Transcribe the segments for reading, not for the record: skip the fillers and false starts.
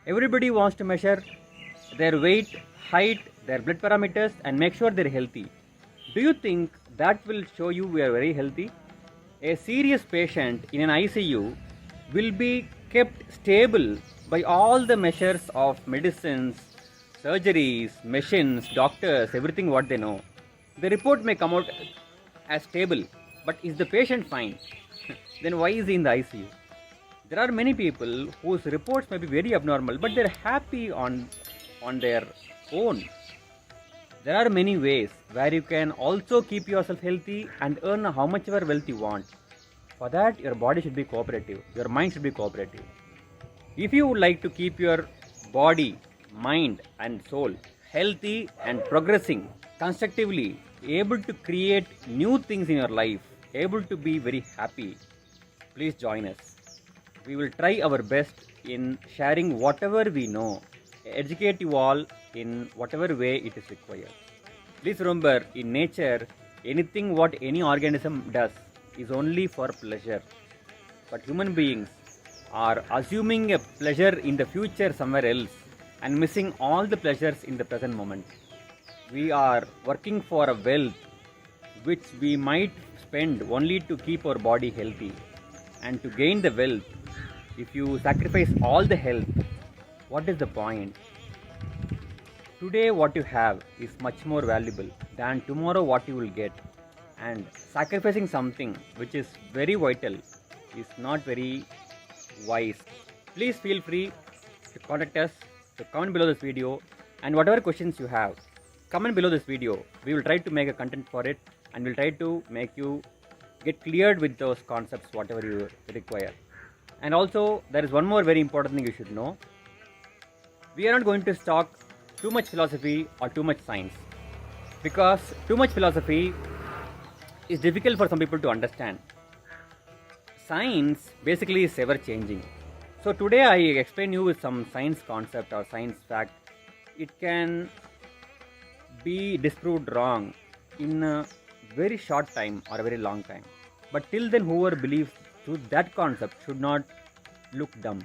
Everybody wants to measure their weight, height, their blood parameters, and make sure they're healthy. Do you think that will show you we are very healthy? A serious patient in an ICU will be kept stable by all the measures of medicines, surgeries, machines, doctors, everything what they know. The report may come out as stable, but is the patient fine? Then why is he in the ICU? There are many people whose reports may be very abnormal, but they're happy on their own. There are many ways where you can also keep yourself healthy and earn how much ever wealth you want. For that, your body should be cooperative, your mind should be cooperative. If you would like to keep your body, mind, and soul healthy and progressing constructively, able to create new things in your life, able to be very happy, please join us. We will try our best in sharing whatever we know, educate you all in whatever way it is required. Please remember, in nature, anything what any organism does is only for pleasure. But human beings are assuming a pleasure in the future somewhere else and missing all the pleasures in the present moment. We are working for a wealth which we might spend only to keep our body healthy. And to gain the wealth, if you sacrifice all the health, what is the point? Today what you have is much more valuable than tomorrow what you will get. And sacrificing something which is very vital is not very wise. Please feel free to contact us, to comment below this video, and whatever questions you have, comment below this video. We will try to make a content for it and we'll try to make you get cleared with those concepts whatever you require. And also there is one more very important thing you should know. We are not going to talk too much philosophy or too much science, because too much philosophy is difficult for some people to understand. Science basically is ever changing. So today I explain you with some science concept or science fact. It can be disproved wrong in a very short time or a very long time. But till then, whoever believes to that concept should not look dumb.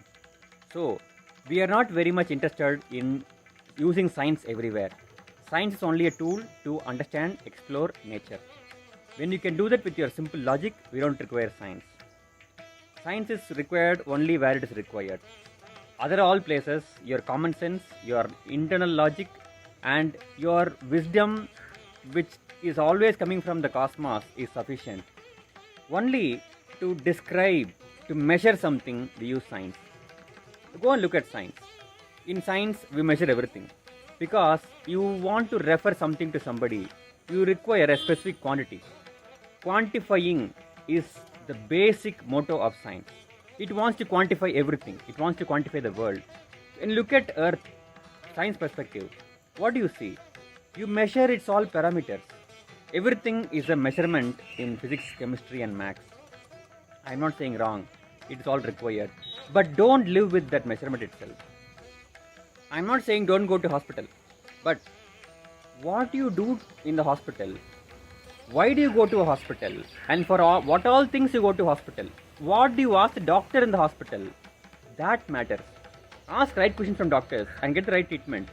So we are not very much interested in using science everywhere. Science is only a tool to understand, explore nature. When you can do that with your simple logic, we don't require science. Science is required only where it is required. Other all places, your common sense, your internal logic, and your wisdom, which is always coming from the cosmos, is sufficient. Only to describe, to measure something, we use science. Go and look at science. In science, we measure everything. Because you want to refer something to somebody, you require a specific quantity. Quantifying is the basic motto of science. It wants to quantify everything. It wants to quantify the world. When you look at Earth, science perspective, what do you see? You measure its all parameters. Everything is a measurement in physics, chemistry, and maths. I am not saying wrong. It is all required. But don't live with that measurement itself. I am not saying don't go to hospital. But what you do in the hospital, why do you go to a hospital, and for what all things you go to hospital, what do you ask the doctor in the hospital, that matters. Ask right questions from doctors and get the right treatment.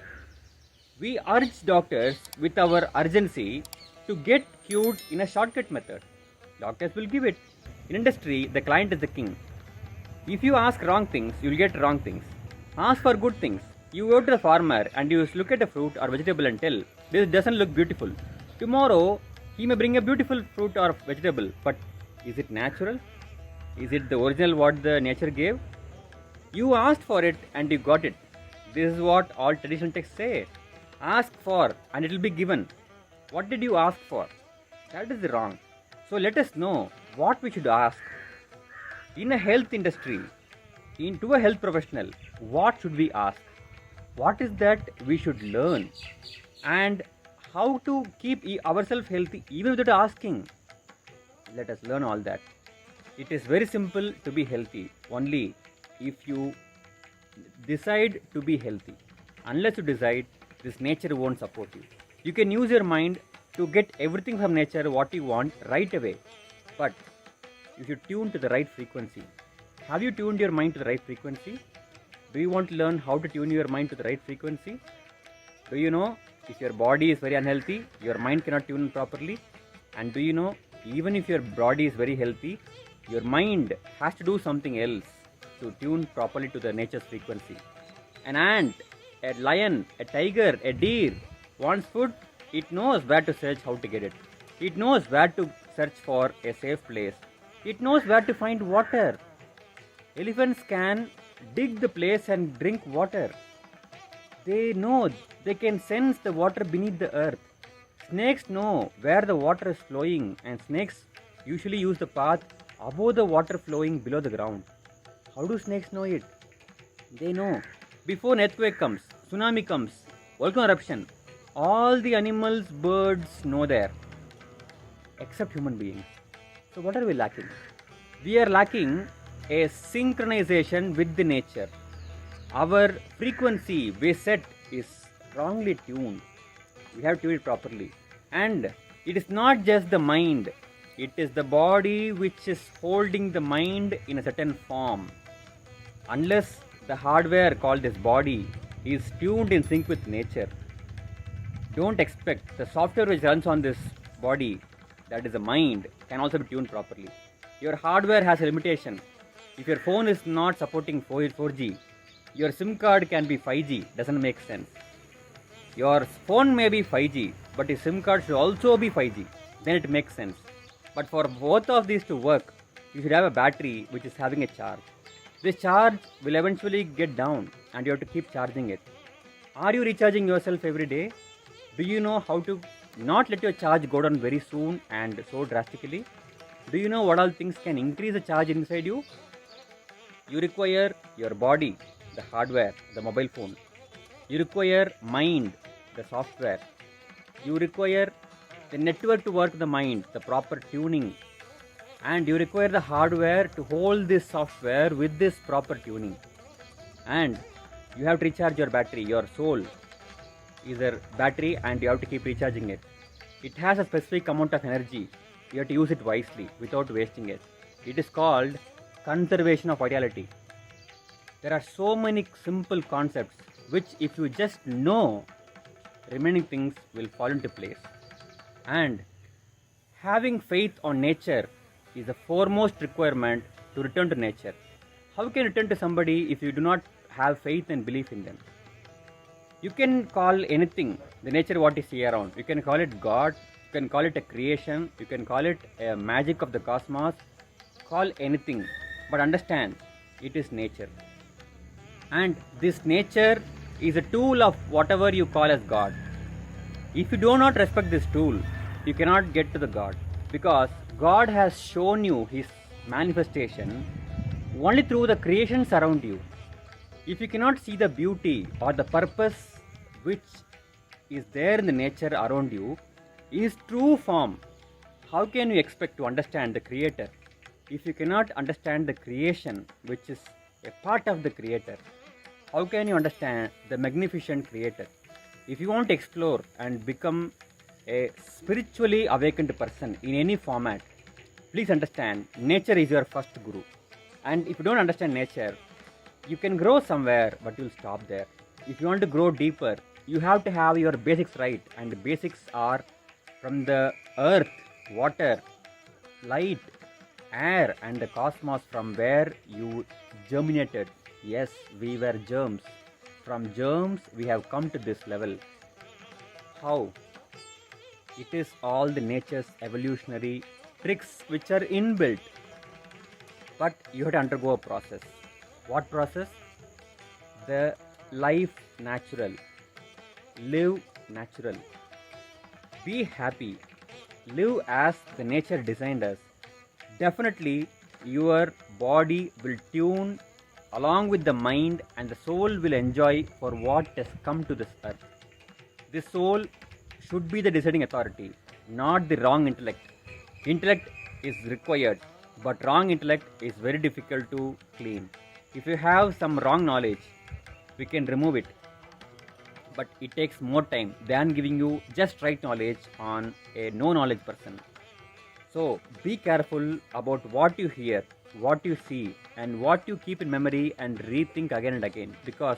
We urge doctors with our urgency to get cured in a shortcut method. Doctors will give it. In industry, the client is the king. If you ask wrong things, you will get wrong things. Ask for good things. You go to the farmer and you look at a fruit or vegetable and tell, this doesn't look beautiful. Tomorrow, he may bring a beautiful fruit or vegetable, but is it natural? Is it the original what the nature gave? You asked for it and you got it. This is what all traditional texts say. Ask for and it will be given. What did you ask for? That is wrong. So let us know what we should ask. In a health industry, into a health professional, what should we ask? What is that we should learn? And how to keep ourselves healthy even without asking. Let us learn all that. It is very simple to be healthy only if you decide to be healthy. Unless you decide, this nature won't support you. You can use your mind to get everything from nature what you want right away. But you should tune to the right frequency. Have you tuned your mind to the right frequency? Do you want to learn how to tune your mind to the right frequency? Do you know if your body is very unhealthy, your mind cannot tune properly? And do you know, even if your body is very healthy, your mind has to do something else to tune properly to the nature's frequency? An ant, a lion, a tiger, a deer wants food, it knows where to search how to get it. It knows where to search for a safe place. It knows where to find water. Elephants can dig the place and drink water. They know, they can sense the water beneath the earth. Snakes know where the water is flowing, and snakes usually use the path above the water flowing below the ground. How do snakes know it? They know. Before an earthquake comes, tsunami comes, volcano eruption, all the animals, birds know there, except human beings. So what are we lacking? We are lacking a synchronization with the nature. Our frequency we set is wrongly tuned. We have to tune it properly. And it is not just the mind, it is the body which is holding the mind in a certain form. Unless the hardware called this body is tuned in sync with nature, don't expect the software which runs on this body, that is the mind, can also be tuned properly. Your hardware has a limitation. If your phone is not supporting 4G, your SIM card can be 5G, doesn't make sense. Your phone may be 5G, but your SIM card should also be 5G, then it makes sense. But for both of these to work, you should have a battery which is having a charge. This charge will eventually get down and you have to keep charging it. Are you recharging yourself every day? Do you know how to not let your charge go down very soon and so drastically? Do you know what all things can increase the charge inside you? You require your body, the hardware, the mobile phone. You require mind, the software. You require the network to work the mind, the proper tuning. And you require the hardware to hold this software with this proper tuning. And you have to recharge your battery. Your soul is a battery and you have to keep recharging it. It has a specific amount of energy. You have to use it wisely without wasting it. It is called conservation of vitality. There are so many simple concepts which if you just know, remaining things will fall into place. And having faith on nature is the foremost requirement to return to nature. How can you return to somebody if you do not have faith and belief in them? You can call anything, the nature what is here around. You can call it God, you can call it a creation, you can call it a magic of the cosmos, call anything. But understand, it is nature. And this nature is a tool of whatever you call as God. If you do not respect this tool, you cannot get to the God. Because God has shown you His manifestation only through the creations around you. If you cannot see the beauty or the purpose which is there in the nature around you, is true form, how can you expect to understand the Creator? If you cannot understand the creation which is a part of the Creator, how can you understand the magnificent Creator? If you want to explore and become a spiritually awakened person in any format, please understand nature is your first guru. And if you don't understand nature, you can grow somewhere, but you'll stop there. If you want to grow deeper, you have to have your basics right. And the basics are from the earth, water, light, air, and the cosmos from where you germinated. Yes, we were germs. From germs, we have come to this level. How? It is all the nature's evolutionary tricks which are inbuilt. But you have to undergo a process. What process? The life natural. Live natural. Be happy. Live as the nature designed us. Definitely, your body will tune along with the mind and the soul will enjoy for what has come to this earth. The soul should be the deciding authority, not the wrong intellect. Intellect is required, but wrong intellect is very difficult to clean. If you have some wrong knowledge, we can remove it. But it takes more time than giving you just right knowledge on a no knowledge person. So be careful about what you hear, what you see, and what you keep in memory and rethink again and again, because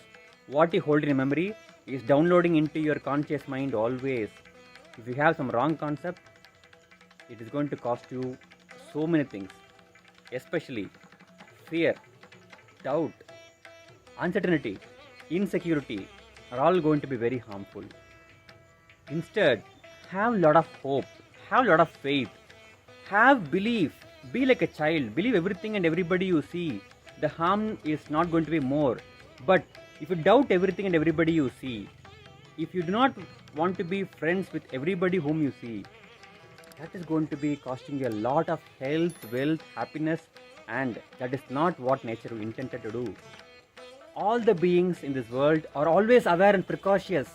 what you hold in memory is downloading into your conscious mind always. If you have some wrong concept, it is going to cost you so many things, especially fear, doubt, uncertainty, insecurity are all going to be very harmful. Instead, have a lot of hope, have a lot of faith, have belief, be like a child, believe everything and everybody you see. The harm is not going to be more. But if you doubt everything and everybody you see, if you do not want to be friends with everybody whom you see, that is going to be costing you a lot of health, wealth, happiness, and that is not what nature intended to do. All the beings in this world are always aware and precautious,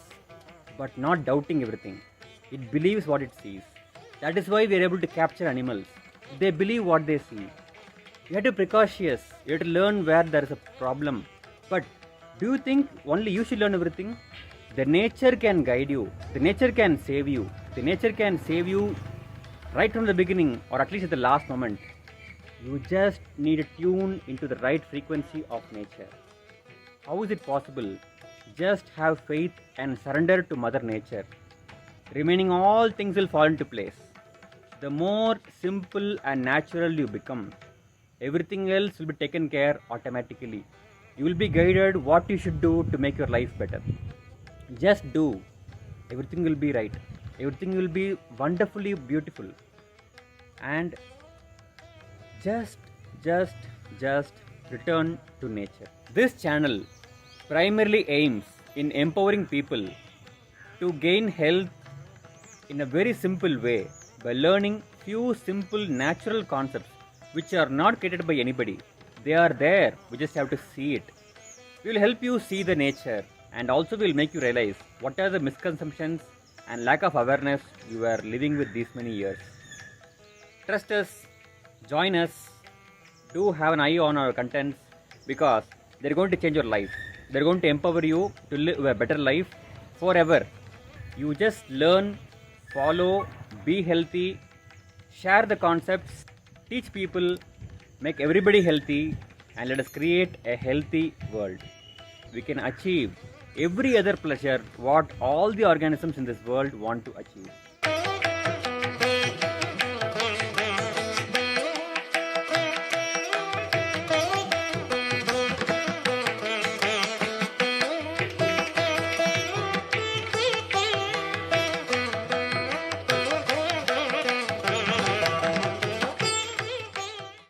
but not doubting everything. It believes what it sees. That is why we are able to capture animals. They believe what they see. You have to be precautious. You have to learn where there is a problem. But do you think only you should learn everything? The nature can guide you. The nature can save you. The nature can save you right from the beginning, or at least at the last moment. You just need to tune into the right frequency of nature. How is it possible? Just have faith and surrender to Mother Nature. Remaining all things will fall into place. The more simple and natural you become, everything else will be taken care automatically. You will be guided what you should do to make your life better. Just do. Everything will be right. Everything will be wonderfully beautiful. And just return to nature. This channel primarily aims in empowering people to gain health in a very simple way by learning few simple natural concepts which are not created by anybody. They are there, we just have to see it. We will help you see the nature, and also will make you realize what are the misconceptions and lack of awareness you are living with these many years. Trust us, join us, do have an eye on our contents, because they're going to change your life. They're going to empower you to live a better life forever. You just learn, follow, be healthy, share the concepts, teach people, make everybody healthy, and let us create a healthy world. We can achieve every other pleasure what all the organisms in this world want to achieve.